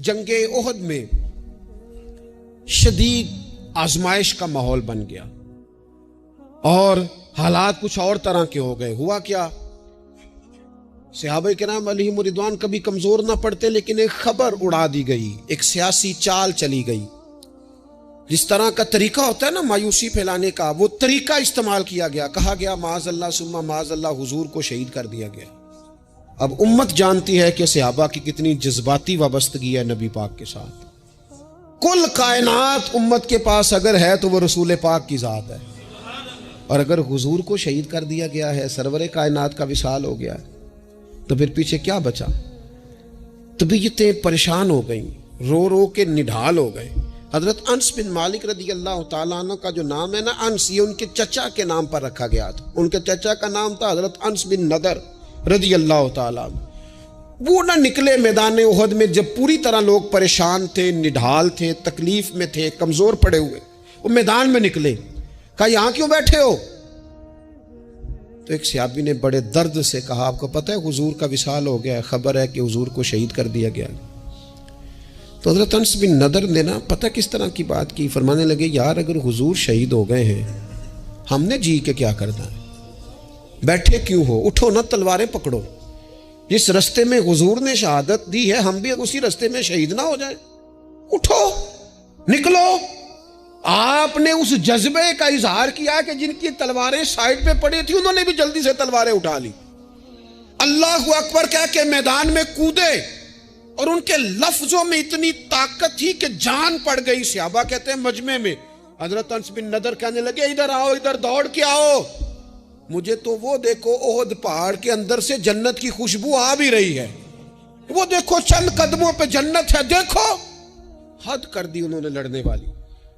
جنگ احد میں شدید آزمائش کا ماحول بن گیا اور حالات کچھ اور طرح کے ہو گئے. ہوا کیا؟ صحابہ کرام علیہم رضوان کبھی کمزور نہ پڑتے، لیکن ایک خبر اڑا دی گئی، ایک سیاسی چال چلی گئی. جس طرح کا طریقہ ہوتا ہے نا مایوسی پھیلانے کا، وہ طریقہ استعمال کیا گیا. کہا گیا معاذ اللہ ثم معاذ اللہ حضور کو شہید کر دیا گیا. اب امت جانتی ہے کہ صحابہ کی کتنی جذباتی وابستگی ہے نبی پاک کے ساتھ. کل کائنات امت کے پاس اگر ہے تو وہ رسول پاک کی ذات ہے، اور اگر حضور کو شہید کر دیا گیا ہے، سرور کائنات کا وصال ہو گیا ہے، تو پھر پیچھے کیا بچا؟ طبیعتیں پریشان ہو گئیں، رو رو کے نڈھال ہو گئے. حضرت انس بن مالک رضی اللہ تعالیٰ عنہ کا جو نام ہے نا انس، یہ ان کے چچا کے نام پر رکھا گیا تھا. ان کے چچا کا نام تھا حضرت انس بن نضر رضی اللہ تعالیٰ عنہ. وہ نہ نکلے میدان احد میں جب پوری طرح لوگ پریشان تھے، نڈھال تھے، تکلیف میں تھے، کمزور پڑے ہوئے. وہ میدان میں نکلے، کہا یہاں کیوں بیٹھے ہو؟ تو ایک صحابی نے بڑے درد سے کہا آپ کو پتہ ہے حضور کا وصال ہو گیا ہے، خبر ہے کہ حضور کو شہید کر دیا گیا. تو حضرت انس بن نضر نے نا پتہ کس طرح کی بات کی، فرمانے لگے یار اگر حضور شہید ہو گئے ہیں، ہم نے جی کے کیا کرنا ہے؟ بیٹھے کیوں ہو؟ اٹھو نا، تلواریں پکڑو. جس رستے میں حضور نے شہادت دی ہے، ہم بھی اسی رستے میں شہید نہ ہو جائیں. اٹھو، نکلو. آپ نے اس جذبے کا اظہار کیا کہ جن کی تلواریں سائڈ پہ پڑی تھی انہوں نے بھی جلدی سے تلواریں اٹھا لی. اللہ اکبر کہہ کے میدان میں کودے، اور ان کے لفظوں میں اتنی طاقت تھی کہ جان پڑ گئی. صحابہ کہتے ہیں مجمع میں حضرت انس بن نضر کہنے لگے ادھر آؤ، ادھر دوڑ کے آؤ. مجھے تو وہ دیکھو احد پہاڑ کے اندر سے جنت کی خوشبو آ بھی رہی ہے. وہ دیکھو چند قدموں پہ جنت ہے، دیکھو. حد کر دی انہوں نے لڑنے والی.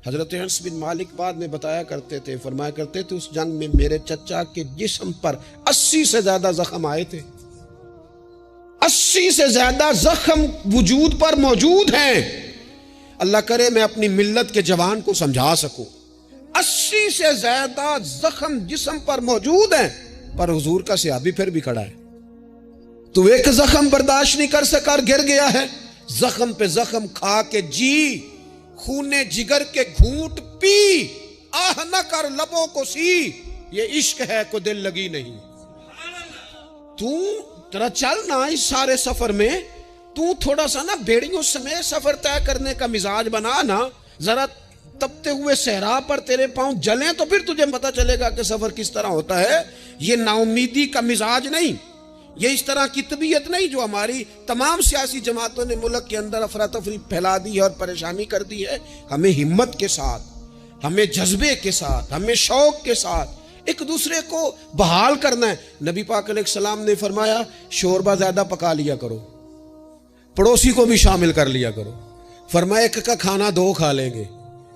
حضرت انس بن مالک بعد میں بتایا کرتے تھے، فرمایا کرتے تھے اس جنگ میں میرے چچا کے جسم پر 80 سے زیادہ زخم آئے تھے. 80 سے زیادہ زخم وجود پر موجود ہیں. اللہ کرے میں اپنی ملت کے جوان کو سمجھا سکوں. 80 سے زیادہ زخم جسم پر موجود ہیں، پر حضور کا صحابی پھر بھی کھڑا ہے. تو ایک زخم برداشت نہیں کر سکا اور گر گیا ہے. زخم پہ زخم کھا کے جی، خونے جگر کے گھونٹ پی، آہ نہ کر لبوں کو سی، یہ عشق ہے کو دل لگی نہیں. تو ترا چل نا اس سارے سفر میں، تو تھوڑا سا نا بیڑیوں سمیت سفر طے کرنے کا مزاج بنا نا. ذرا تپتے ہوئے صحرا پر تیرے پاؤں جلیں تو پھر تجھے پتا چلے گا کہ سفر کس طرح ہوتا ہے. یہ نا امیدی کا مزاج نہیں، یہ اس طرح کی طبیعت نہیں جو ہماری تمام سیاسی جماعتوں نے ملک کے اندر افراتفری پھیلا دی ہے اور پریشانی کر دی ہے. ہمیں ہمت کے ساتھ، ہمیں جذبے کے ساتھ، ہمیں شوق کے ساتھ ایک دوسرے کو بحال کرنا ہے. نبی پاک علیہ السلام نے فرمایا شوربہ زیادہ پکا لیا کرو، پڑوسی کو بھی شامل کر لیا کرو. فرمایا ایک کا کھانا 2 کھا لیں گے،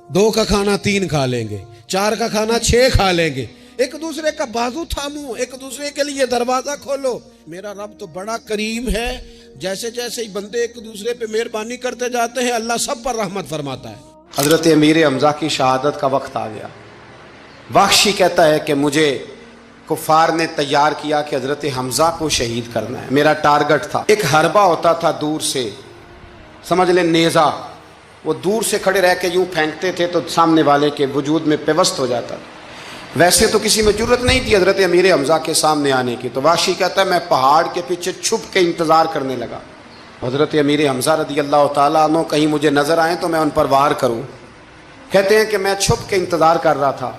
2 کا کھانا 3 کھا لیں گے، 4 کا کھانا 6 کھا لیں گے. ایک دوسرے کا بازو تھامو، ایک دوسرے کے لیے دروازہ کھولو. میرا رب تو بڑا کریم ہے، جیسے جیسے ہی بندے ایک دوسرے پہ مہربانی کرتے جاتے ہیں اللہ سب پر رحمت فرماتا ہے. حضرت امیر حمزہ کی شہادت کا وقت آ گیا. وحشی کہتا ہے کہ مجھے کفار نے تیار کیا کہ حضرت حمزہ کو شہید کرنا ہے. میرا ٹارگٹ تھا. ایک حربہ ہوتا تھا دور سے، سمجھ لیں نیزہ، وہ دور سے کھڑے رہ کے یوں پھینکتے تھے تو سامنے والے کے وجود میں پیوست ہو جاتا تھا. ویسے تو کسی میں جرت نہیں تھی حضرت امیر حمزہ کے سامنے آنے کی. تو وحشی کہتا ہے میں پہاڑ کے پیچھے چھپ کے انتظار کرنے لگا. حضرت امیر حمزہ رضی اللہ تعالیٰ عنہ کہیں مجھے نظر آئیں تو میں ان پر وار کروں. کہتے ہیں کہ میں چھپ کے انتظار کر رہا تھا.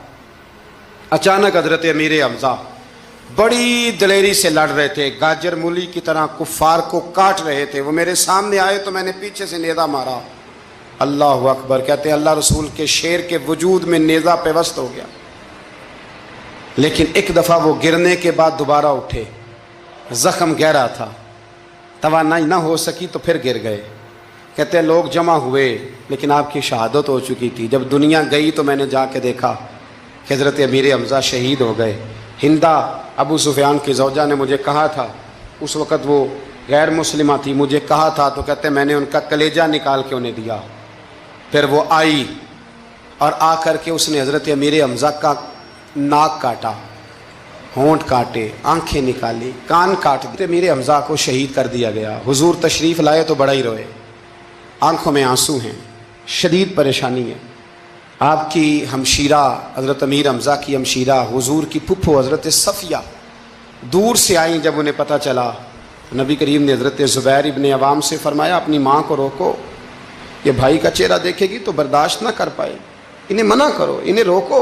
اچانک حضرت امیر حمزہ بڑی دلیری سے لڑ رہے تھے، گاجر مولی کی طرح کفار کو کاٹ رہے تھے. وہ میرے سامنے آئے تو میں نے پیچھے سے نیزہ مارا. اللہ اکبر. کہتے ہیں اللہ رسول کے شیر کے وجود میں نیزہ پیوست ہو گیا، لیکن ایک دفعہ وہ گرنے کے بعد دوبارہ اٹھے. زخم گہرا تھا، توانائی نہ ہو سکی تو پھر گر گئے. کہتے ہیں لوگ جمع ہوئے لیکن آپ کی شہادت ہو چکی تھی. جب دنیا گئی تو میں نے جا کے دیکھا کہ حضرت امیر حمزہ شہید ہو گئے. ہندا ابو سفیان کی زوجہ نے مجھے کہا تھا، اس وقت وہ غیر مسلمہ تھی، مجھے کہا تھا تو کہتے ہیں میں نے ان کا کلیجہ نکال کے انہیں دیا. پھر وہ آئی اور آ کر کے اس نے حضرت امیر حمزہ کا ناک کاٹا، ہونٹ کاٹے، آنکھیں نکالی، کان کاٹ دیے. امیر حمزہ کو شہید کر دیا گیا. حضور تشریف لائے تو بڑا ہی روئے. आंखों में आंसू हैं, शदीद परेशानी है। आपकी हमशीरा हज़रत अमीर हमज़ा की हमशीरा हुजूर की फुफ्फो हज़रत सफ़िया दूर से आई। जब उन्हें पता चला, नबी करीम ने हज़रत ज़ुबैर इब्न अवाम से फरमाया, अपनी माँ को रोको, ये भाई का चेहरा देखेगी तो बर्दाश्त ना कर पाए, इन्हें मना करो, इन्हें रोको।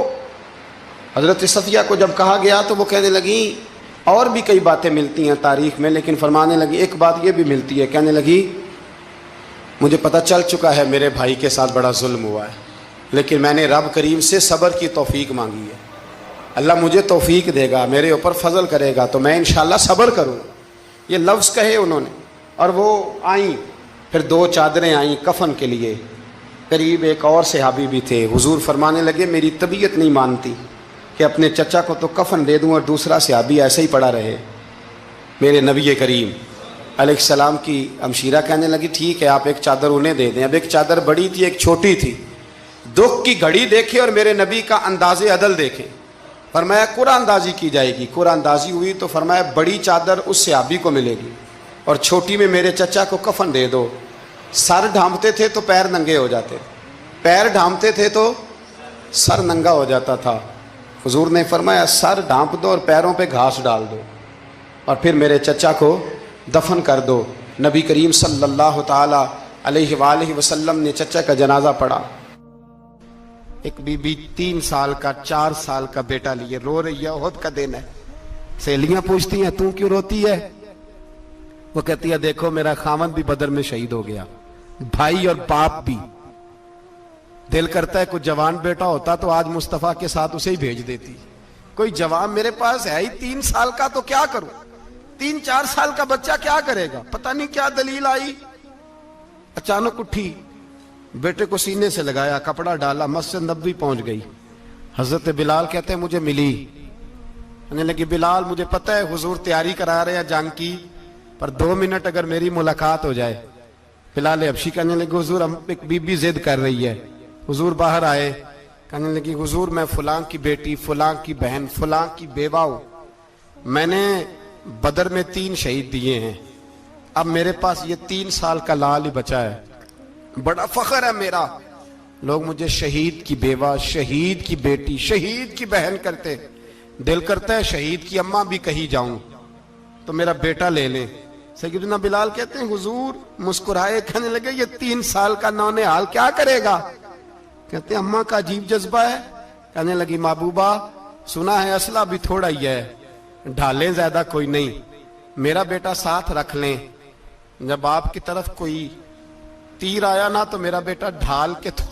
हज़रत सफ़िया को जब कहा गया तो वो कहने लगी, और भी कई बातें मिलती हैं तारीख़ में, लेकिन फरमाने लगी एक बात ये भी मिलती है, कहने लगी मुझे पता चल चुका है मेरे भाई के साथ बड़ा जुल्म हुआ है, लेकिन मैंने रब करीम से सब्र की तौफीक मांगी है। अल्लाह मुझे तौफीक देगा, मेरे ऊपर फजल करेगा तो मैं इंशाअल्लाह सब्र करूँ। ये लफ्ज़ कहे उन्होंने, और वो आई। फिर 2 चादरें आईं कफ़न के लिए। करीब एक और सहाबी भी थे। हुजूर फरमाने लगे मेरी तबीयत नहीं मानती कि अपने चचा को तो कफ़न दे दूँ और दूसरा सहाबी ऐसे ही पड़ा रहे। मेरे नबी करीम अलैहिस्सलाम की हमशीरा कहने लगी ठीक है, आप एक चादर उन्हें दे दें। अब एक चादर बड़ी थी, एक छोटी थी। दुख की घड़ी देखे और मेरे नबी का अंदाज़े अदल देखें। फरमाया कुरानदाजी की जाएगी। कुरानदाजी हुई तो फरमाया बड़ी चादर उस सहाबी को मिलेगी और छोटी में मेरे चचा को कफन दे दो। सर ढांपते थे तो पैर नंगे हो जाते, पैर ढांपते थे तो सर नंगा हो जाता था। हुजूर ने फरमाया सर ढांप दो और पैरों पे घास डाल दो और फिर मेरे चचा को दफन कर दो। नबी करीम सल्लल्लाहु ताला अलैहि वसल्लम ने चचा का जनाजा पढ़ा। एक बीबी 3 साल का 4 साल का बेटा लिए रो रही है, ओहद का दिन है। सहेलियां पूछती हैं तू क्यों रोती है? वो कहती है देखो मेरा खामन भी बदर में शहीद हो गया, भाई और बाप भी। दिल करता है कोई जवान बेटा होता तो आज मुस्तफा के साथ उसे ही भेज देती। कोई जवान मेरे पास है ही 3 साल का, तो क्या करूं? 3-4 साल का बच्चा क्या करेगा? पता नहीं क्या दलील आई, अचानक उठी, बेटे को सीने से लगाया, कपड़ा डाला, मस्जिद नबवी पहुंच गई। हजरत बिलाल कहते हैं मुझे मिली, कहने लगी बिलाल मुझे पता है हुजूर तैयारी करा रहे हैं जंग की, पर 2 मिनट अगर मेरी मुलाकात हो जाए। बिलाल हबशी कहने लगे हुजूर हम एक बीबी जिद कर रही है। हुजूर बाहर आए, कहने लगी हुजूर मैं फलां की बेटी, फलां की बहन, फलां की बेवा हूं, मैंने बदर में 3 शहीद दिए हैं, अब मेरे पास ये 3 साल का लाल ही बचा है, बड़ा फख्र है मेरा। लोग मुझे शहीद की बेवा, शहीद की बेटी, शहीद की बहन करते। दिल करता है शहीद की अम्मा भी कहीं जाऊं तो मेरा बेटा ले ले। सैयदना बिलाल कहते हैं हुजूर मुस्कुराए, कहने लगे ये 3 साल का नौने हाल क्या करेगा? कहते हैं अम्मा का अजीब जज्बा है। कहने लगी महबूबा सुना है असला भी थोड़ा ही है, ढालें ज्यादा कोई नहीं, मेरा बेटा साथ रख लें, जब आपकी तरफ कोई तीर आया ना तो मेरा बेटा ढाल के तो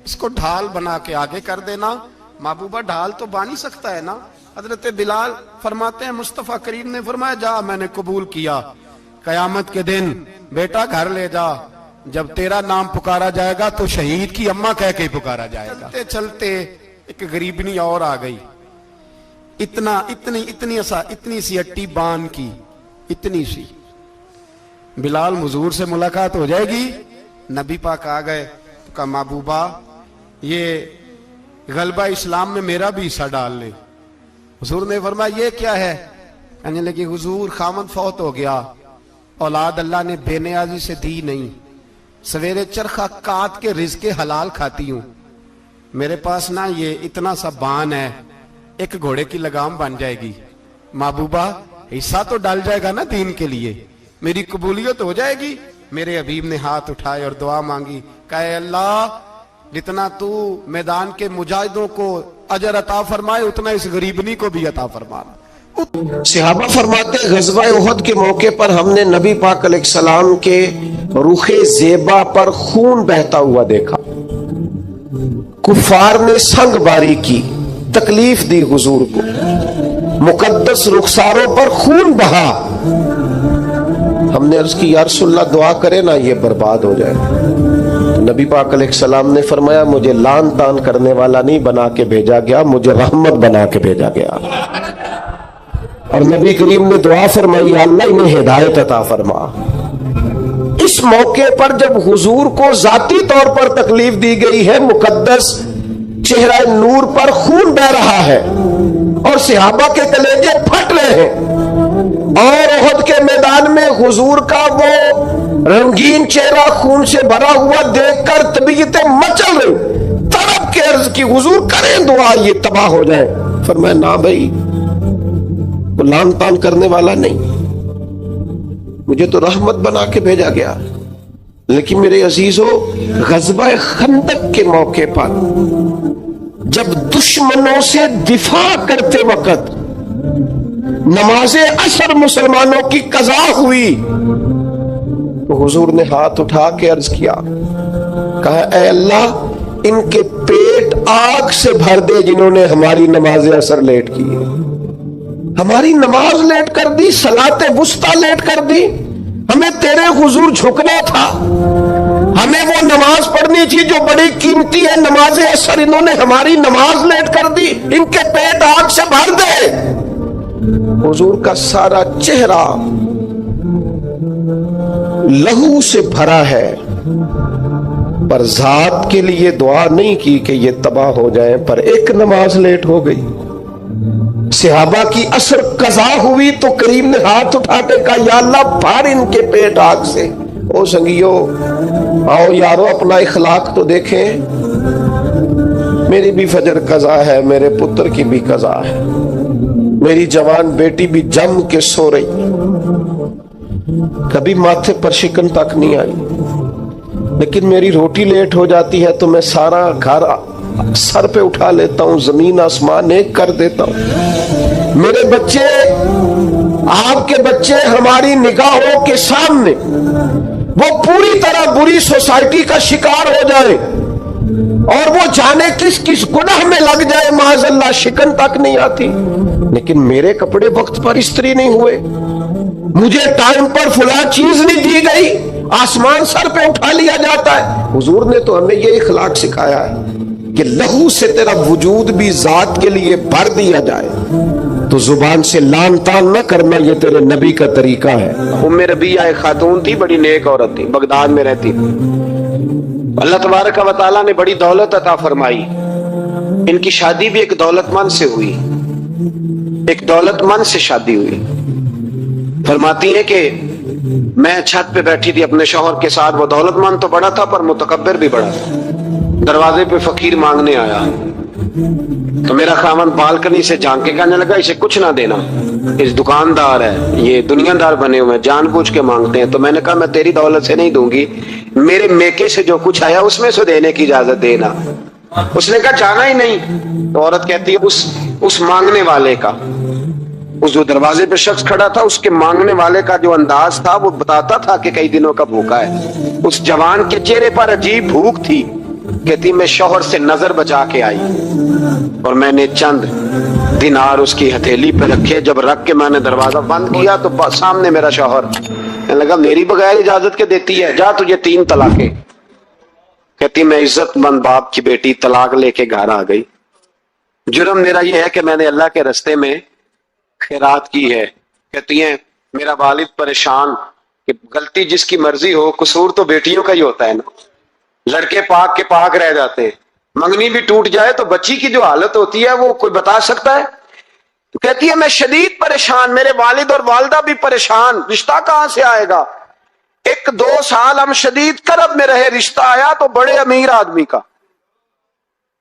इसको ढाल बना के आगे कर देना। महबूबा ढाल तो बानी सकता है ना। हजरत बिलाल फरमाते हैं मुस्तफा करीम ने फरमाया जा मैंने कबूल किया, कयामत के दिन बेटा घर ले जा, जब तेरा नाम पुकारा जाएगा तो शहीद की अम्मा कह के पुकारा जाएगा। चलते चलते एक गरीबनी और आ गई, इतनी सी अट्टी बान की, इतनी सी। बिलाल हुजूर से मुलाकात हो जाएगी। नबी पाक आ गए तो कहा महबूबा ये गलबा इस्लाम में मेरा भी हिस्सा डाल ले। हुजूर ने फरमाया ये क्या है? कहने लगी हुजूर खामन फौत हो गया, औलाद अल्लाह ने बेनियाजी से दी नहीं, सवेरे चरखा काट के रिज़्क़ हलाल खाती हूं, मेरे पास ना ये इतना सा बान है, एक घोड़े की लगाम बन जाएगी। महबूबा हिस्सा तो डाल जाएगा ना दीन के लिए, मेरी कबूलियत हो जाएगी। मेरे हबीब ने हाथ उठाए और दुआ मांगी, कहे अल्लाह जितना तू मैदान के मुजाहिदों को अजर अता फरमाए उतना इस गरीबनी को भी अता फरमाना। सहाबा फरमाते गज़वा उहद के मौके पर हमने नबी पाक अलैहिस्सलाम के रुखे ज़ेबा पर खून बहता हुआ देखा। कुफार ने संग बारी की, तकलीफ दी हुजूर को, मुकद्दस रुखसारों पर खून बहा। हमने अर्ज की या रसूलल्लाह दुआ करे ना ये बर्बाद हो जाए। तो नबी पाक अलैहिस्सलाम ने फरमाया मुझे लान तान करने वाला नहीं बना के भेजा गया, मुझे रहमत बना के भेजा गया। और नबी करीम ने दुआ फरमाई अल्लाह इन्हें हिदायत अता फरमा। इस मौके पर जब हुजूर को जाती तौर पर तकलीफ दी गई है, मुकद्दस चेहरा नूर पर खून बह रहा है और सहाबा के कलेजे फट रहे हैं और उहद के मैदान में हुजूर का वो रंगीन चेहरा खून से भरा हुआ देखकर तबीयतें मचल रही, तड़प के अर्ज की हुजूर करें दुआ ये तबाह हो जाए। फरमाया ना भाई, वो लान तान करने वाला नहीं, मुझे तो रहमत बना के भेजा गया। लेकिन मेरे अजीजों, गज़वा खंदक के मौके पर जब दुश्मनों से दिफा करते वक्त नमाज़े असर मुसलमानों की कज़ा हुई तो हुजूर ने हाथ उठा के अर्ज किया, कहा ऐ अल्लाह, इनके पेट आग से भर दे जिन्होंने हमारी नमाज़े असर लेट की, हमारी नमाज लेट कर दी, सलाते वुस्ता लेट कर दी। हमें तेरे हुजूर झुकना था, हमें वो नमाज पढ़नी थी जो बड़ी कीमती है, नमाज़े असर इन्होंने हमारी नमाज लेट कर दी, इनके पेट आग से भर दे। हुजूर का सारा चेहरा लहू से भरा है, पर जात के लिए दुआ नहीं की कि ये तबाह हो जाए, पर एक नमाज लेट हो गई। सहाबा की असर कज़ा हुई तो करीम ने हाथ उठा के कहा, या अल्लाह भर इनके पेट आग से। ओ संगियो, आओ यारो, अपना इखलाक तो देखें। मेरी भी फजर कज़ा है, मेरे पुत्र की भी कज़ा है, मेरी जवान बेटी भी जम के सो रही, कभी माथे पर शिकन तक नहीं आई, लेकिन मेरी रोटी लेट हो जाती है तो मैं सारा घर सर पे उठा लेता हूं, जमीन आसमान एक कर देता हूं। मेरे बच्चे, आपके बच्चे हमारी निगाहों के सामने वो पूरी तरह बुरी सोसाइटी का शिकार हो जाए और वो जाने किस किस गुनाह में लग जाए, माज़अल्लाह शिकन तक नहीं आती, लेकिन मेरे कपड़े वक्त पर इस्त्री नहीं हुए, मुझे टाइम पर फुला चीज नहीं दी गई, आसमान सर पे उठा लिया जाता है। हुजूर ने तो हमें ये इखलाक सिखाया है कि लहू से तेरा वजूद भी जात के लिए भर दिया जाए, तो जुबान से लान तान न करना, ये तेरे नबी का तरीका है। उम्मे रबिया एक खातून थी, बड़ी नेक औरत थी, बगदाद में रहती थी। अल्लाह तबारक व तआला ने बड़ी दौलत अता फरमाई। इनकी शादी भी एक दौलतमंद से हुई, एक दौलतमंद से शादी हुई। फरमाती है कि मैं छत पे बैठी थी अपने शौहर के साथ, वो दौलतमंद तो बड़ा था पर मुतकब्बिर भी बड़ा था। दरवाजे पे फकीर मांगने आया तो मेरा खामन बालकनी से झांक के कहने लगा, इसे कुछ ना देना, इस दुकानदार है, ये दुनियादार बने हुए हैं, जानबूझ के मांगते हैं। तो मैंने कहा मैं तेरी दौलत से नहीं दूंगी, मेरे मेके से जो कुछ आया उसमें से देने की इजाजत देना। उसने कहा जाना ही नहीं। तो औरत कहती है उस मांगने वाले का, उस जो दरवाजे पे शख्स खड़ा था, उसके मांगने वाले का जो अंदाज था वो बताता था कि कई दिनों का भूखा है। उस जवान के चेहरे पर अजीब भूख थी। कहती मैं शौहर से नजर बचा के आई और मैंने चंद दिनार उसकी हथेली पे रखे। जब रख के मैंने दरवाजा बंद किया तो सामने मेरा शौहर कहने लगा, मेरी बगैर इजाजत के देती है, जा तुझे 3 तलाके। कहती मैं इज्जतमंद बाप की बेटी तलाक लेके घर आ गई। जुर्म मेरा ये है कि मैंने अल्लाह के रास्ते में खैरात की है। कहती है मेरा वालिद परेशान कि गलती जिसकी मर्जी हो, कसूर तो बेटियों का ही होता है ना। लड़के पाक के पाक रह जाते हैं, मंगनी भी टूट जाए तो बच्ची की जो हालत होती है वो कोई बता सकता है। तो कहती है मैं शदीद परेशान, मेरे वालिद और वालदा भी परेशान, रिश्ता कहां से आएगा। 1-2 साल हम शदीद करब में रहे, रिश्ता आया तो बड़े अमीर आदमी का।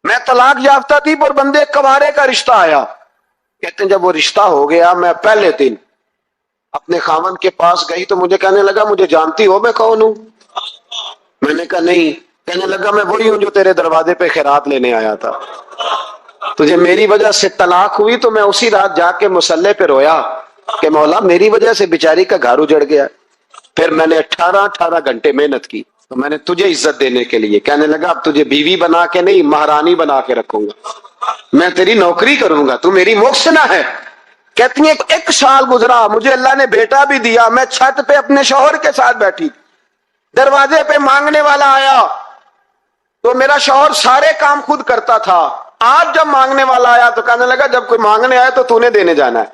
मैं तलाक याफ्ता थी पर बंदे कवारे का रिश्ता आया। कहते हैं जब वो रिश्ता हो गया, मैं पहले दिन अपने खामन के पास गई तो मुझे कहने लगा, मुझे जानती हो मैं कौन हूं। मैंने कहा नहीं। कहने लगा मैं वही हूं जो तेरे दरवाजे पे खैरात लेने आया था। तुझे मेरी वजह से तलाक हुई तो मैं उसी रात जाके मुसल्ले पे रोया कि मौला मेरी वजह से बेचारी का घर उजड़ गया। फिर मैंने 18 घंटे मेहनत की तो मैंने तुझे इज्जत देने के लिए। कहने लगा अब तुझे बीवी बना के नहीं, महारानी बना के रखूंगा, मैं तेरी नौकरी करूंगा, तू मेरी मोहसिना है। कहती है 1 साल गुजरा, मुझे अल्लाह ने बेटा भी दिया। मैं छत पे अपने शौहर के साथ बैठी, दरवाजे पे मांगने वाला आया तो मेरा शौहर सारे काम खुद करता था। आज जब मांगने वाला आया तो कहने लगा जब कोई मांगने आया तो तूने देने जाना है।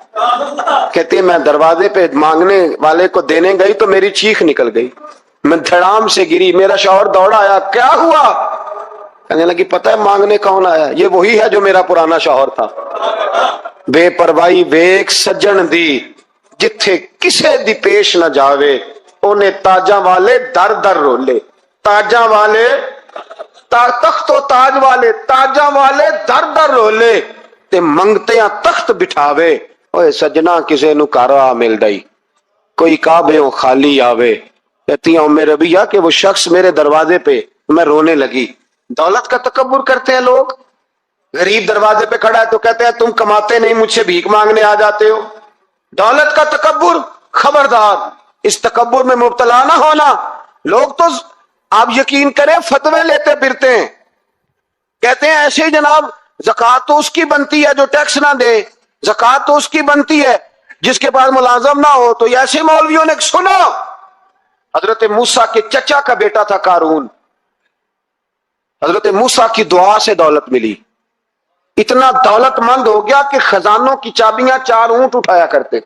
कहती है मैं दरवाजे पे मांगने वाले को देने गई तो मेरी चीख निकल गई, मैं धड़ाम से गिरी। मेरा शौहर दौड़ा आया, क्या हुआ। कहने लगी पता है मांगने कौन आया, ये वही है जो मेरा पुराना शौहर था। बेपरवाही वेख सज्जन दी ਜਿੱਥੇ ਕਿਸੇ ਦੀ ਪੇਸ਼ ਨਾ ਜਾਵੇ ਉਹਨੇ ਤਾਜਾਂ ਵਾਲੇ ਦਰ ਦਰ ਰੋਲੇ, ਤਾਜਾਂ ਵਾਲੇ ਤਖਤੋ ਤਾਜ ਵਾਲੇ, ਤਾਜਾਂ ਵਾਲੇ ਦਰ ਦਰ ਰੋਲੇ ਤੇ ਮੰਗਤਿਆਂ ਤਖਤ ਬਿਠਾਵੇ। ਓਏ ਸਜਣਾ ਕਿਸੇ ਨੂੰ ਘਰ ਆ ਮਿਲਦਾ ਹੀ, कोई काबे खाली आवे। कहती है उम्मे रबिया कि वो शख्स मेरे दरवाजे पे, मैं रोने लगी। दौलत का तकब्बुर करते हैं लोग। गरीब दरवाजे पे खड़ा है तो कहते हैं तुम कमाते नहीं, मुझसे भीख मांगने आ जाते हो। दौलत का तकब्बुर, खबरदार इस तकब्बुर में मुब्तला ना होना। लोग तो आप यकीन करें फतवे लेते फिरते हैं, कहते हैं ऐसे जनाब ज़कात तो उसकी बनती है जो टैक्स ना दे, ज़कात तो उसकी बनती है जिसके पास मुलाजम ना हो। तो ऐसे मौलवियों ने सुनो, हजरत मूसा के चचा का बेटा था कारून, हजरत मूसा की दुआ से दौलत मिली, इतना दौलतमंद हो गया कि खजानों की चाबियां 4 ऊंट उठाया करते।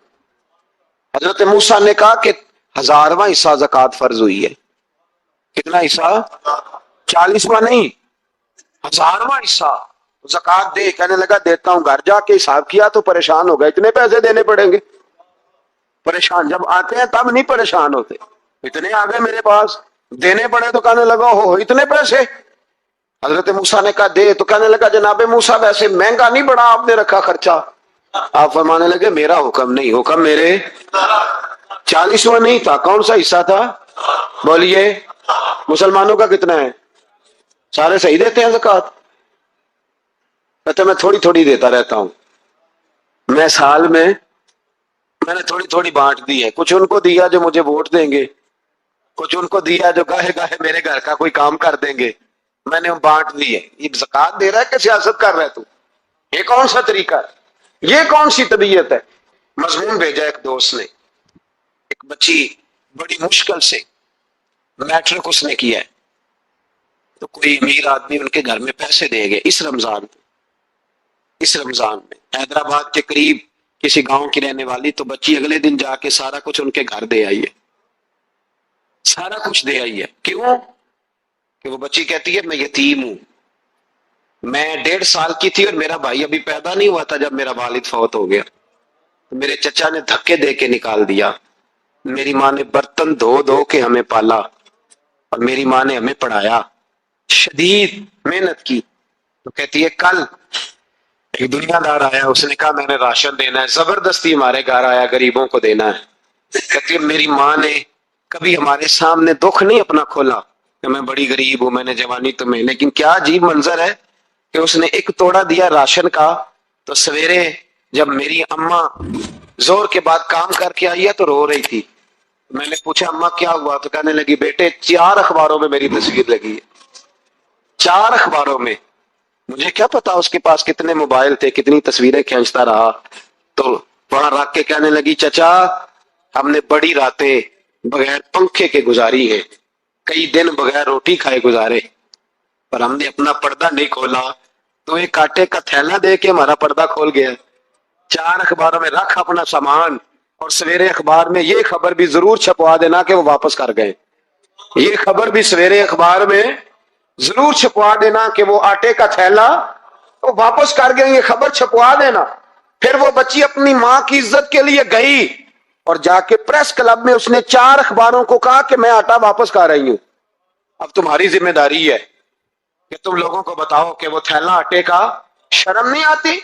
हजरत मूसा ने कहा कि 1000वां हिस्सा ज़कात फर्ज हुई है। कितना हिस्सा? 40वां नहीं, 1000वां हिस्सा ज़कात दे। कहने लगा देता हूं। घर जाके हिसाब किया तो परेशान हो गए, इतने पैसे देने पड़ेंगे। परेशान जब आते हैं तब नहीं परेशान होते, इतने आ गए मेरे पास, देने पड़े तो कहने लगा हो इतने पैसे। हजरत मूसा ने कहा दे, तो कहने लगा जनाबे मूसा वैसे महंगा नहीं बड़ा आपने रखा खर्चा। आप फरमाने लगे मेरा हुक्म नहीं, हुक्म मेरे 40वां नहीं था। कौन सा हिस्सा था? बोलिए। मुसलमानों का कितना है? सारे सही देते हैं ज़कात? कहते मैं थोड़ी थोड़ी देता रहता हूं, मैं साल में मैंने थोड़ी थोड़ी बांट दी है। कुछ उनको दिया जो मुझे वोट देंगे, कुछ उनको दिया जो गाहे गाहे मेरे घर का कोई काम कर देंगे, मैंने बांट दी है। ये ज़कात दे रहा है कि सियासत कर रहा है तू? ये कौन सा तरीका है? ये कौन सी तबीयत है? मजमून भेजा एक दोस्त ने, एक बच्ची बड़ी मुश्किल से मैट्रिक उसने किया है, तो कोई अमीर आदमी उनके घर में पैसे दे गए इस रमजान में। हैदराबाद के करीब किसी गांव की रहने वाली, तो बच्ची अगले दिन जाके सारा कुछ उनके घर दे आई है, सारा कुछ दे आई है। क्यों? कि वो बच्ची कहती है मैं यतीम हूं, मैं 1.5 साल की थी और मेरा भाई अभी पैदा नहीं हुआ था जब मेरा वालिद फौत हो गया। तो मेरे चचा ने धक्के दे के निकाल दिया, मेरी माँ ने बर्तन धो धो के हमें पाला और मेरी माँ ने हमें पढ़ाया, शदीद मेहनत की। तो कहती है कल एक दुनियादार आया, उसने कहा मैंने राशन देना है, जबरदस्ती हमारे घर आया, गरीबों को देना है। कहती है मेरी माँ ने कभी हमारे सामने दुख नहीं अपना खोला कि मैं बड़ी गरीब हूं, मैंने जवानी तुम्हें, लेकिन क्या अजीब मंजर है कि उसने एक तोड़ा दिया राशन का, तो सवेरे जब मेरी अम्मा जोर के बाद काम करके आई है तो रो रही थी। मैंने पूछा अम्मा क्या हुआ? तो कहने लगी बेटे 4 अखबारों में मेरी तस्वीर लगी है, 4 अखबारों में। मुझे क्या पता उसके पास कितने मोबाइल थे, कितनी तस्वीरें खींचता रहा। तो वहां रख के कहने लगी चचा हमने बड़ी रातें बगैर पंखे के गुजारी है, कई दिन बगैर रोटी खाए गुजारे, पर हमने अपना पर्दा नहीं खोला। तो एक आटे का थैला दे के हमारा पर्दा खोल गया। 4 अखबारों में रख अपना सामान, और सवेरे अखबार में ये खबर भी जरूर छपवा देना कि वो वापस कर गए। ये खबर भी सवेरे अखबार में जरूर छपवा देना कि वो आटे का थैला वो वापस कर गए, ये खबर छपवा देना। फिर वो बच्ची अपनी माँ की इज्जत के लिए गई और जाके प्रेस क्लब में उसने 4 अखबारों को कहा कि मैं आटा वापस कर रही हूं। अब तुम्हारी जिम्मेदारी है कि तुम लोगों को बताओ कि वो थैला आटे का, शर्म नहीं आती?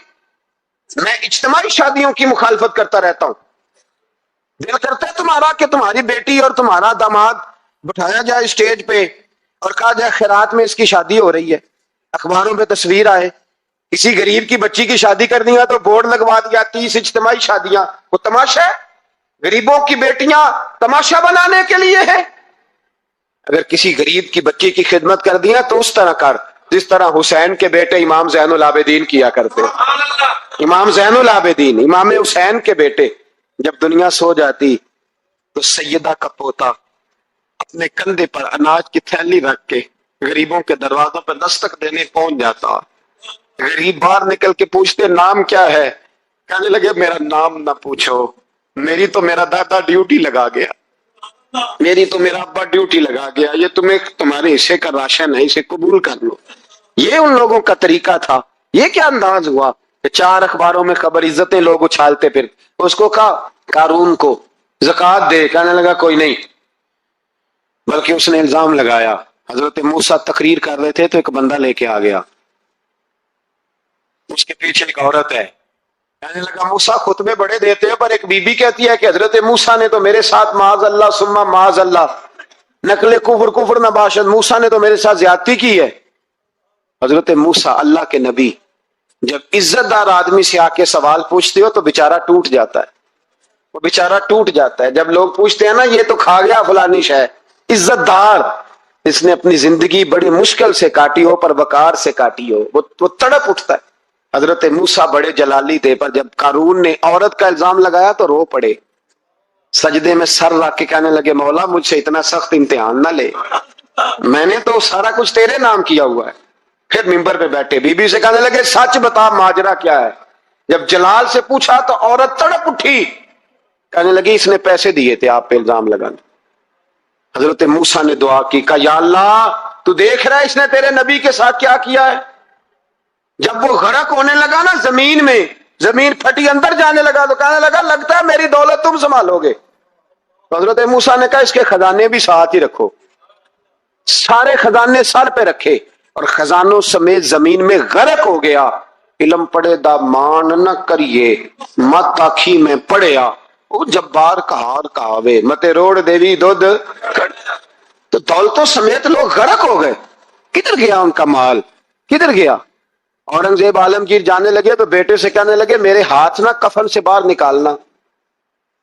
मैं इज्तिमाई शादियों की मुखालफत करता रहता हूं, दिल करता है तुम्हारा कि तुम्हारी बेटी और तुम्हारा दामाद बिठाया जाए स्टेज पे और कहा जाए खैरात में इसकी शादी हो रही है, अखबारों में तस्वीर आए। किसी गरीब की बच्ची की शादी करनी है तो बोर्ड लगवा दिया 30 इज्तिमाई शादियां। वो तमाशा है? गरीबों की बेटियां तमाशा बनाने के लिए है? अगर किसी गरीब की बच्ची की खिदमत कर दिया तो उस तरह कर जिस तरह हुसैन के बेटे इमाम ज़ैनुल आबिदीन किया करते। इमाम ज़ैनुल आबिदीन, इमाम हुसैन के बेटे, जब दुनिया सो जाती तो सैयदा का पोता अपने कंधे पर अनाज की थैली रख के गरीबों के दरवाजों पर दस्तक देने पहुंच जाता। गरीब बाहर निकल के पूछते नाम क्या है? कहने लगे मेरा नाम ना पूछो, मेरी तो मेरा दादा ड्यूटी लगा गया, मेरी तो मेरा अब्बा ड्यूटी लगा गया, ये तुम्हें तुम्हारे हिस्से का राशन है, इसे कबूल कर लो। ये उन लोगों का तरीका था। ये क्या अंदाज हुआ 4 अखबारों में खबर, इज्जतें लोग उछालते फिर। उसको कहा कारून को ज़कात दे, कहने लगा कोई नहीं, बल्कि उसने इल्जाम लगाया। हजरत मूसा तकरीर कर रहे थे तो एक बंदा लेके आ गया, उसके पीछे एक औरत है। कहने लगा मूसा खुतबे बड़े देते हैं, पर एक बीबी कहती है कि हजरत मूसा ने तो मेरे साथ माज अल्लाह सुम्मा माज अल्लाह, नकले कुफर कुफर नबाशत, मूसा ने तो मेरे साथ ज्यादती की है। हजरत मूसा अल्लाह के नबी जब इज्जतदार आदमी से आके सवाल पूछते हो तो बेचारा टूट जाता है, वो बेचारा टूट जाता है। जब लोग पूछते हैं ना ये तो खा गया फलानी शय, इज्जतदार, इसने अपनी जिंदगी बड़ी मुश्किल से काटी हो पर वकार से काटी हो, वो तड़प उठता है। हजरत मूसा बड़े जलाली थे, पर जब कारून ने औरत का इल्जाम लगाया तो रो पड़े, सजदे में सर रख के कहने लगे मौला मुझसे इतना सख्त इम्तिहान ना ले, मैंने तो सारा कुछ तेरे नाम किया हुआ है। फिर मिंबर पे बैठे, बीबी से कहने लगे सच बता माजरा क्या है। जब जलाल से पूछा तो औरत तड़प उठी, कहने लगी इसने पैसे दिए थे आप पे इल्जाम लगाने। हजरत मूसा ने दुआ की, कहा या अल्लाह तू देख रहा है इसने तेरे नबी के साथ क्या किया है। जब वो गरक होने लगा ना जमीन में, जमीन फटी अंदर जाने लगा तो कहने लगा लगता है मेरी दौलत तुम संभालोगे। तो हजरत मूसा ने कहा इसके खजाने भी साथ ही रखो। सारे खजाने सर पे रखे और खजानों समेत जमीन में गरक हो गया। इलम पढ़े दा मान न करिए, मत आखी में पढ़िया, वो जब्बार कहार कहावे, मते रोड देवी दुध। तो दौलतों समेत लोग गरक हो गए। किधर गया उनका माल, किधर गया। औरंगजेब आलमगीर जाने लगे तो बेटे से कहने लगे मेरे हाथ ना कफन से बाहर निकालना,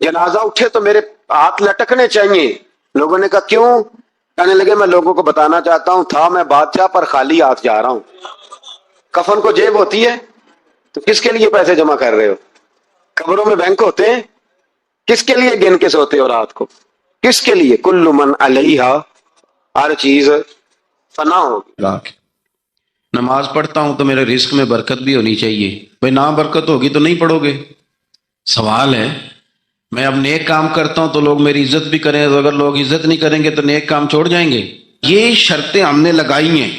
जनाजा उठे तो मेरे हाथ लटकने चाहिए। लोगों ने कहा क्यों। कहने लगे मैं लोगों को बताना चाहता हूं था मैं बादशाह पर खाली हाथ जा रहा हूं। कफन को जेब होती है तो किसके लिए पैसे जमा कर रहे हो। कब्रों में बैंक होते हैं, किसके लिए गिन के सोते हो रात को, किसके लिए। कुल्लु मन अलैहा, हर चीज फना होगी। नमाज पढ़ता हूं तो मेरे रिस्क में बरकत भी होनी चाहिए। भाई ना बरकत होगी तो नहीं पढ़ोगे। सवाल है, मैं अब नेक काम करता हूं तो लोग मेरी इज्जत भी करें, तो अगर लोग इज्जत नहीं करेंगे तो नेक काम छोड़ जाएंगे। ये शर्तें हमने लगाई हैं,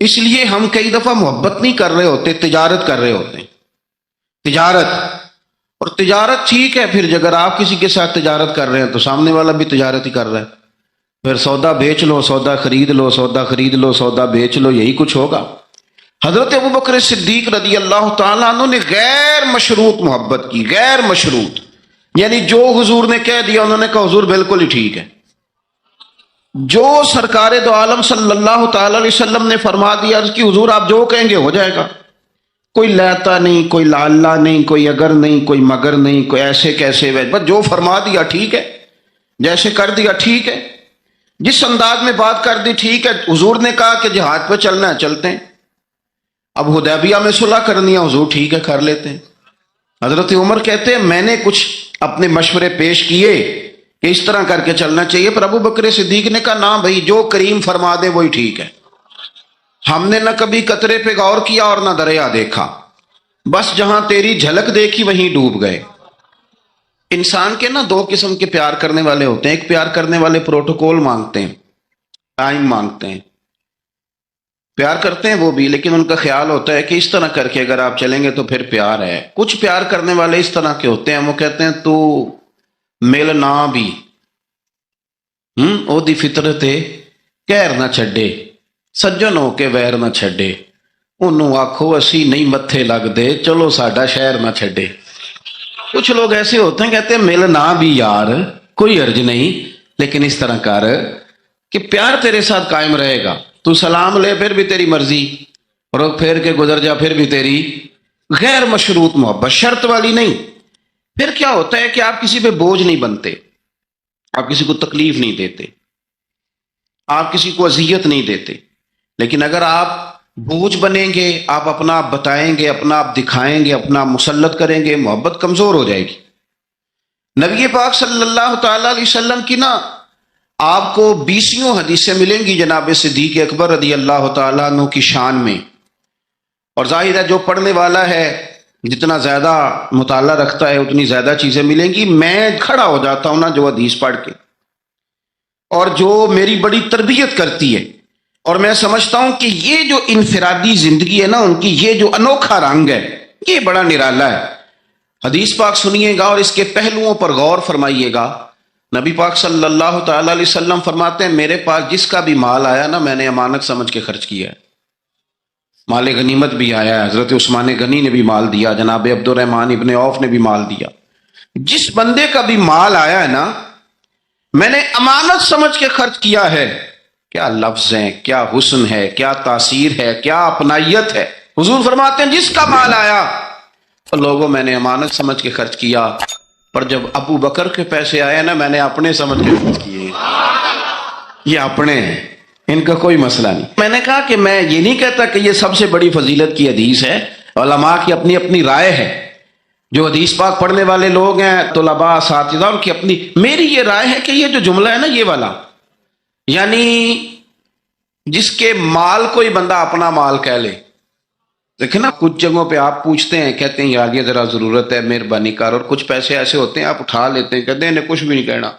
इसलिए हम कई दफा मोहब्बत नहीं कर रहे होते, तिजारत कर रहे होते हैं। तिजारत, और तिजारत ठीक है, फिर अगर आप किसी के साथ तिजारत कर रहे हैं तो सामने वाला भी तिजारत ही कर रहा है। फिर सौदा बेच लो, सौदा खरीद लो, सौदा खरीद लो, सौदा बेच लो, यही कुछ होगा। हजरत अबू बकर सिद्दीक रदी अल्लाह तआला अन्हु ने गैर मशरूत मोहब्बत की, गैर मशरूत, यानी जो हुजूर ने कह दिया उन्होंने कहा हुजूर बिल्कुल ही ठीक है। जो सरकार दो आलम सल्लल्लाहु तआला अलैहि वसल्लम ने फरमा दिया कि हुजूर आप जो कहेंगे हो जाएगा। कोई लाता नहीं, कोई लाला नहीं, कोई अगर नहीं, कोई मगर नहीं, कोई ऐसे कैसे वैसे, बस जो फरमा दिया ठीक है, जैसे कर दिया ठीक है, जिस अंदाज में बात कर दी ठीक है। हुजूर ने कहा कि जिहाद पे चलना है चलते हैं। अब हुदैबिया में सुलह करनी है, हुजूर ठीक है कर लेते हैं। हजरत उमर कहते हैं मैंने कुछ अपने मशवरे पेश किए कि इस तरह करके चलना चाहिए, पर अबू बकर सिद्दीक ने कहा ना भाई जो करीम फरमा दे वही ठीक है। हमने न कभी कतरे पे गौर किया और ना दरिया देखा, बस जहां तेरी झलक देखी वहीं डूब गए। इंसान के ना दो किस्म के प्यार करने वाले होते हैं। एक प्यार करने वाले प्रोटोकॉल मांगते हैं, टाइम मांगते हैं, प्यार करते हैं वो भी, लेकिन उनका ख्याल होता है कि इस तरह करके अगर आप चलेंगे तो फिर प्यार है। कुछ प्यार करने वाले इस तरह के होते हैं, वो कहते हैं तू मिल ना भी ओदी फितरत है कहर ना छड्डे, सज्जन हो के वैर ना छड्डे, ओनू आखो असी नहीं मत्थे लगदे, चलो साडा शहर ना छड्डे। कुछ लोग ऐसे होते हैं कहते हैं मिल ना भी यार कोई अर्ज नहीं, लेकिन इस तरह कर कि प्यार तेरे साथ कायम रहेगा। तू सलाम ले फिर भी तेरी मर्जी, रुख फेर के गुजर जा फिर भी तेरी। गैर मशरूत मोहब्बत, शर्त वाली नहीं। फिर क्या होता है कि आप किसी पे बोझ नहीं बनते, आप किसी को तकलीफ नहीं देते, आप किसी को अजियत नहीं देते। लेकिन अगर आप बोझ बनेंगे, आप अपना आप बताएंगे, अपना आप दिखाएंगे, अपना मुसल्लत करेंगे, मोहब्बत कमजोर हो जाएगी। नबी पाक सल्लल्लाहु तआला अलैहि वसल्लम की ना आपको 20 हदीसें मिलेंगी जनाब सिद्दीक अकबर रदी अल्लाह तआला अन्हु की शान में। और जाहिर है जो पढ़ने वाला है जितना ज्यादा मुताला रखता है उतनी ज्यादा चीजें मिलेंगी। मैं खड़ा हो जाता हूं ना जो हदीस पढ़ के, और जो मेरी बड़ी तरबियत करती है, और मैं समझता हूं कि ये जो इनफिरादी जिंदगी है ना उनकी, ये जो अनोखा रंग है, یہ بڑا نرالا ہے. حدیث پاک سنیے گا اور اس کے پہلوؤں پر غور فرمائیے گا. نبی پاک صلی اللہ تعالی علیہ وسلم فرماتے ہیں میرے پاس جس کا بھی مال آیا نا میں نے امانت سمجھ کے خرچ کیا ہے. مال غنیمت بھی آیا ہے, حضرت عثمان غنی نے بھی مال دیا, جناب عبد الرحمن ابن عوف نے بھی مال دیا. جس بندے کا بھی مال آیا ہے نا میں نے امانت سمجھ کے خرچ کیا ہے. کیا لفظ ہیں, کیا حسن ہے, کیا تاثیر ہے, کیا اپنائیت ہے. حضور فرماتے ہیں جس کا مال آیا تو لوگوں میں نے امانت سمجھ کے خرچ کیا, پر جب ابو بکر کے پیسے آئے نا میں نے اپنے سمجھ کے خرچ کیے. یہ اپنے ہیں, ان کا کوئی مسئلہ نہیں. میں نے کہا کہ میں یہ نہیں کہتا کہ یہ سب سے بڑی فضیلت کی حدیث ہے, علماء کی اپنی اپنی رائے ہے. جو حدیث پاک پڑھنے والے لوگ ہیں طلباء اساتذہ ان کی اپنی, میری یہ رائے ہے کہ یہ جو جملہ ہے نا یہ والا, یعنی جس کے مال کوئی بندہ اپنا مال کہہ لے. دیکھیں نا کچھ جگہوں پہ آپ پوچھتے ہیں کہتے ہیں یار یہ ذرا ضرورت ہے مہربانی کر, اور کچھ پیسے ایسے ہوتے ہیں آپ اٹھا لیتے ہیں کہتے ہیں انہیں کچھ بھی نہیں کہنا.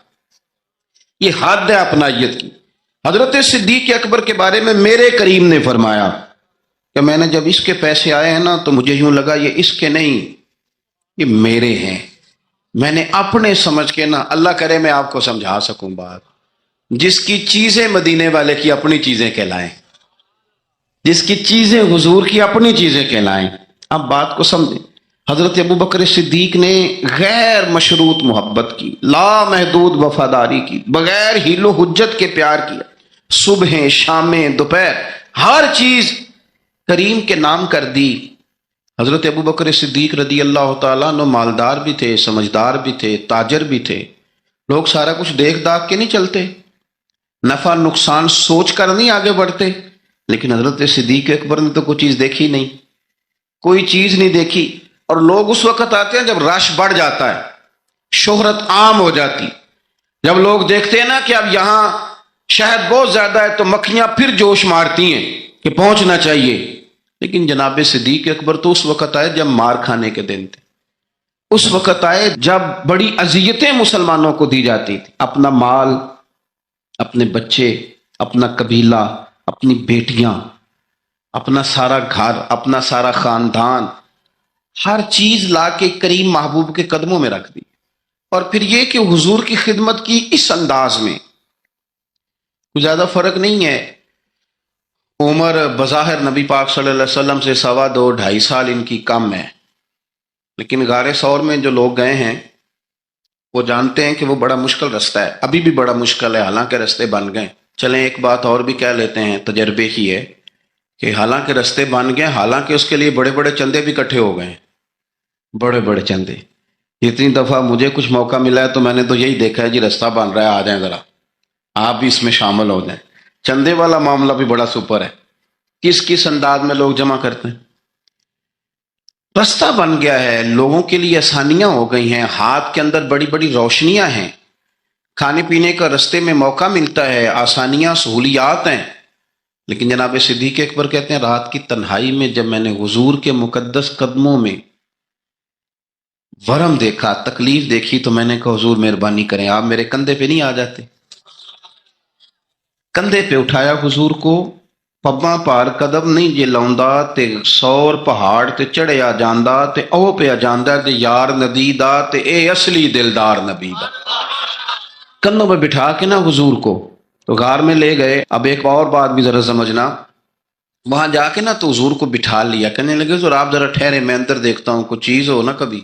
یہ حد ہے اپنائیت کی. حضرت صدیق اکبر کے بارے میں میرے کریم نے فرمایا کہ میں نے جب اس کے پیسے آئے ہیں نا تو مجھے یوں لگا یہ اس کے نہیں یہ میرے ہیں. میں نے اپنے سمجھ کے نا, اللہ کرے میں آپ کو سمجھا سکوں بات, جس کی چیزیں مدینے والے کی اپنی چیزیں کہلائیں, جس کی چیزیں حضور کی اپنی چیزیں کہلائیں. اب بات کو سمجھیں. حضرت ابو بکر صدیق نے غیر مشروط محبت کی, لا محدود وفاداری کی, بغیر ہیل و حجت کے پیار کیا. صبح شامیں دوپہر ہر چیز کریم کے نام کر دی. حضرت ابو بکر صدیق رضی اللہ تعالیٰ عنہ مالدار بھی تھے, سمجھدار بھی تھے, تاجر بھی تھے. لوگ سارا کچھ دیکھ داکھ کے نہیں چلتے, نفع نقصان سوچ کر نہیں آگے بڑھتے. لیکن حضرت صدیق اکبر نے تو کوئی چیز دیکھی نہیں, کوئی چیز نہیں دیکھی. اور لوگ اس وقت آتے ہیں جب رش بڑھ جاتا ہے, شہرت عام ہو جاتی. جب لوگ دیکھتے ہیں نا کہ اب یہاں شہد بہت زیادہ ہے تو مکھیاں پھر جوش مارتی ہیں کہ پہنچنا چاہیے. لیکن جناب صدیق اکبر تو اس وقت آئے جب مار کھانے کے دن تھے, اس وقت آئے جب بڑی اذیتیں مسلمانوں کو دی جاتی تھی. اپنا مال, اپنے بچے, اپنا قبیلہ, اپنی بیٹیاں, اپنا سارا گھر, اپنا سارا خاندان, ہر چیز لا کے کریم محبوب کے قدموں میں رکھ دی. اور پھر یہ کہ حضور کی خدمت کی اس انداز میں کوئی زیادہ فرق نہیں ہے. عمر بظاہر نبی پاک صلی اللہ علیہ وسلم سے 2.5-2.5 سال ان کی کم ہے, لیکن غار ثور میں جو لوگ گئے ہیں وہ جانتے ہیں کہ وہ بڑا مشکل رستہ ہے. ابھی بھی بڑا مشکل ہے, حالانکہ رستے بن گئے. چلیں ایک بات اور بھی کہہ لیتے ہیں, تجربے کی ہے کہ حالانکہ رستے بن گئے, حالانکہ اس کے لیے بڑے بڑے چندے بھی اکٹھے ہو گئے ہیں, بڑے بڑے چندے. اتنی دفعہ مجھے کچھ موقع ملا ہے تو میں نے تو یہی دیکھا ہے جی رستہ بن رہا ہے, آ جائیں ذرا آپ بھی اس میں شامل ہو جائیں. چندے والا معاملہ بھی بڑا سپر ہے, کس کس انداز میں لوگ جمع کرتے ہیں. رستہ بن گیا ہے, لوگوں کے لیے آسانیاں ہو گئی ہیں, ہاتھ کے اندر بڑی بڑی روشنیاں ہیں, کھانے پینے کا رستے میں موقع ملتا ہے, آسانیاں سہولیات ہیں. لیکن جناب صدیق اکبر کہتے ہیں رات کی تنہائی میں جب میں نے حضور کے مقدس قدموں میں ورم دیکھا, تکلیف دیکھی, تو میں نے کہا حضور مہربانی کریں آپ میرے کندھے پہ نہیں آ جاتے. کندھے پہ اٹھایا حضور کو, پباں پار قدم نہیں جے لاؤندا تے 100 پہاڑ تے چڑھیا جاندا تے او پہ جاندا تے یار ندی دا تے اے اصلی دلدار نبی دا. کندھوں پہ بٹھا کے نا حضور کو تو غار میں لے گئے. اب ایک اور بات بھی ذرا سمجھنا, وہاں جا کے نا تو حضور کو بٹھا لیا, کہنے لگے حضور آپ ذرا ٹھہرے, میں اندر دیکھتا ہوں کوئی چیز ہو نا, کبھی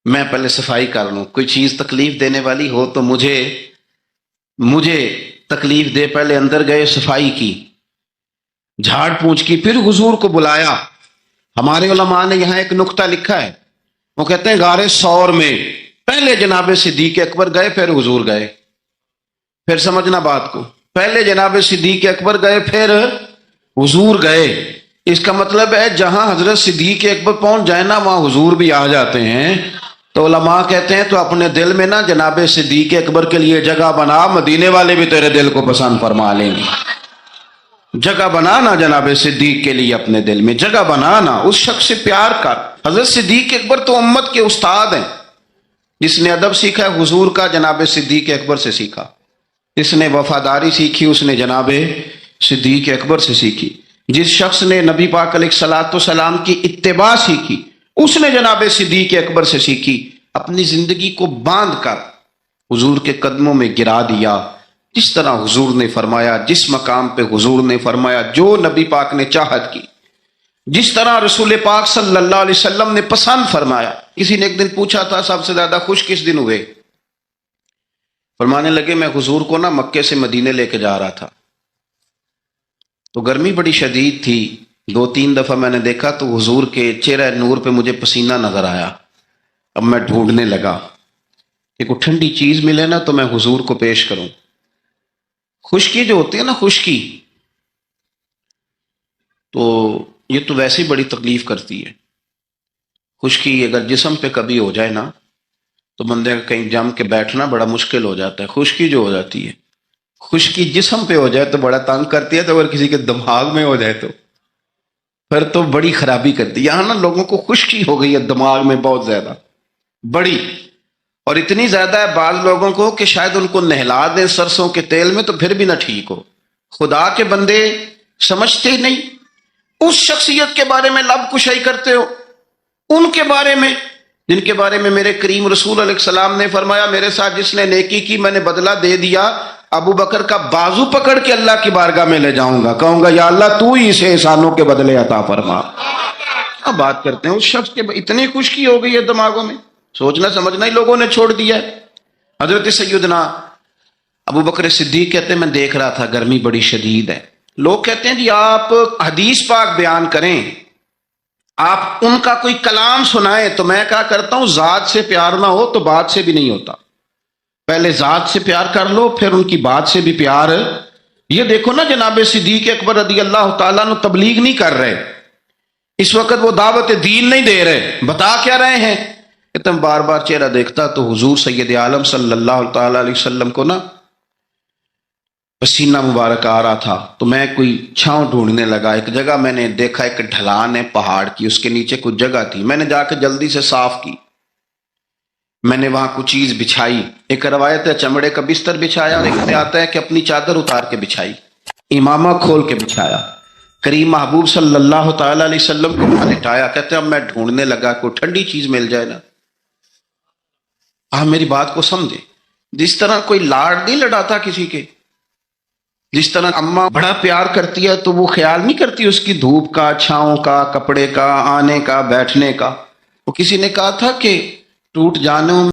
میں پہلے صفائی کر لوں, کوئی چیز تکلیف دینے والی ہو تو مجھے تکلیف دے. پہلے اندر گئے, صفائی کی, جھاڑ پونچھ کی, پھر حضور کو بلایا. ہمارے علماء نے یہاں ایک نقطہ لکھا ہے, وہ کہتے ہیں غار ثور میں پہلے جناب صدیق اکبر گئے پھر حضور گئے. پھر سمجھنا بات کو, پہلے جناب صدیق اکبر گئے پھر حضور گئے. اس کا مطلب ہے جہاں حضرت صدیق اکبر پہنچ جائے نا وہاں حضور بھی آ جاتے ہیں. تو علماء کہتے ہیں تو اپنے دل میں نا جناب صدیق اکبر کے لیے جگہ بنا, مدینے والے بھی تیرے دل کو پسند فرما لیں گے. جگہ بنانا جناب صدیق کے لیے, اپنے دل میں جگہ بنانا, اس شخص سے پیار کر. حضرت صدیق اکبر تو امت کے استاد ہیں. جس نے ادب سیکھا ہے حضور کا جناب صدیق اکبر سے سیکھا, اس نے وفاداری سیکھی اس نے جناب صدیق اکبر سے سیکھی. جس شخص نے نبی پاک علیہ الصلوۃ والسلام کی اتباع سیکھی، اس نے جناب صدیق اکبر سے سیکھی، اپنی زندگی کو باندھ کر حضور کے قدموں میں گرا دیا، جس طرح حضور نے فرمایا، جس مقام پہ حضور نے فرمایا، جو نبی پاک نے چاہت کی، جس طرح رسول پاک صلی اللہ علیہ وسلم نے پسند فرمایا۔ کسی نے ایک دن پوچھا تھا سب سے زیادہ خوش کس دن ہوئے؟ فرمانے لگے میں حضور کو نا مکے سے مدینے لے کے جا رہا تھا، تو گرمی بڑی شدید تھی، 2-3 دفعہ میں نے دیکھا تو حضور کے چہرہ نور پہ مجھے پسینہ نظر آیا۔ اب میں ڈھونڈنے لگا کہ کوئی ٹھنڈی چیز ملے نا تو میں حضور کو پیش کروں۔ خشکی جو ہوتی ہے نا، خشکی، تو یہ تو ویسے ہی بڑی تکلیف کرتی ہے۔ خشکی اگر جسم پہ کبھی ہو جائے نا تو بندے کا کہیں جم کے بیٹھنا بڑا مشکل ہو جاتا ہے۔ خشکی جو ہو جاتی ہے، خشکی جسم پہ ہو جائے تو بڑا تنگ کرتی ہے، تو اگر کسی کے دماغ میں ہو جائے تو پھر تو بڑی خرابی کرتی ہے۔ یہاں نا لوگوں کو خشکی ہو گئی ہے دماغ میں بہت زیادہ، بڑی، اور اتنی زیادہ ہے بعض لوگوں کو کہ شاید ان کو نہلا دیں سرسوں کے تیل میں تو پھر بھی نہ ٹھیک ہو۔ خدا کے بندے سمجھتے ہی نہیں، اس شخصیت کے بارے میں لب کشائی کرتے ہو، ان کے بارے میں جن کے بارے میں میرے کریم رسول علیہ السلام نے فرمایا میرے ساتھ جس نے نیکی کی میں نے بدلہ دے دیا، ابو بکر کا بازو پکڑ کے اللہ کی بارگاہ میں لے جاؤں گا، کہوں گا یا اللہ تو ہی اسے احسانوں کے بدلے عطا فرما۔ اب بات کرتے ہیں اس شخص کے اتنی خشکی ہو گئی ہے دماغوں میں، سوچنا سمجھنا ہی لوگوں نے چھوڑ دیا ہے۔ حضرت سیدنا ابو بکر صدیق کہتے ہیں میں دیکھ رہا تھا گرمی بڑی شدید ہے، لوگ کہتے ہیں جی آپ حدیث پاک بیان کریں، آپ ان کا کوئی کلام سنائیں، تو میں کہا کرتا ہوں ذات سے پیار نہ ہو تو بات سے بھی نہیں ہوتا، پہلے ذات سے پیار کر لو پھر ان کی بات سے بھی پیار۔ یہ دیکھو نا جناب صدیق اکبر رضی اللہ تعالیٰ عنہ تبلیغ نہیں کر رہے اس وقت، وہ دعوت دین نہیں دے رہے، بتا کیا رہے ہیں؟ کہ تم بار بار چہرہ دیکھتا تو حضور سید عالم صلی اللہ تعالیٰ علیہ وسلم کو نا پسینہ مبارک آ رہا تھا، تو میں کوئی چھاؤں ڈھونڈنے لگا، ایک جگہ میں نے دیکھا ایک ڈھلان ہے پہاڑ کی، اس کے نیچے کچھ جگہ تھی، میں نے جا کے جلدی سے صاف کی، میں نے وہاں کچھ چیز بچھائی، ایک روایت ہے چمڑے کا بستر بچھایا، اور ایک میں آتا ہے کہ اپنی چادر اتار کے بچھائی، امامہ کھول کے بچھایا، کریم محبوب صلی اللہ تعالیٰ علیہ وسلم کو لٹایا، کہتے ہیں اب میں ڈھونڈنے لگا کوئی ٹھنڈی چیز مل جائے نا۔ آپ میری بات کو سمجھیں، جس طرح کوئی لاڑ نہیں لڑاتا کسی کے، جس طرح اماں بڑا پیار کرتی ہے تو وہ خیال نہیں کرتی اس کی دھوپ کا، چھاؤں کا، کپڑے کا، آنے کا، بیٹھنے کا۔ وہ کسی نے کہا تھا کہ ٹوٹ جانوں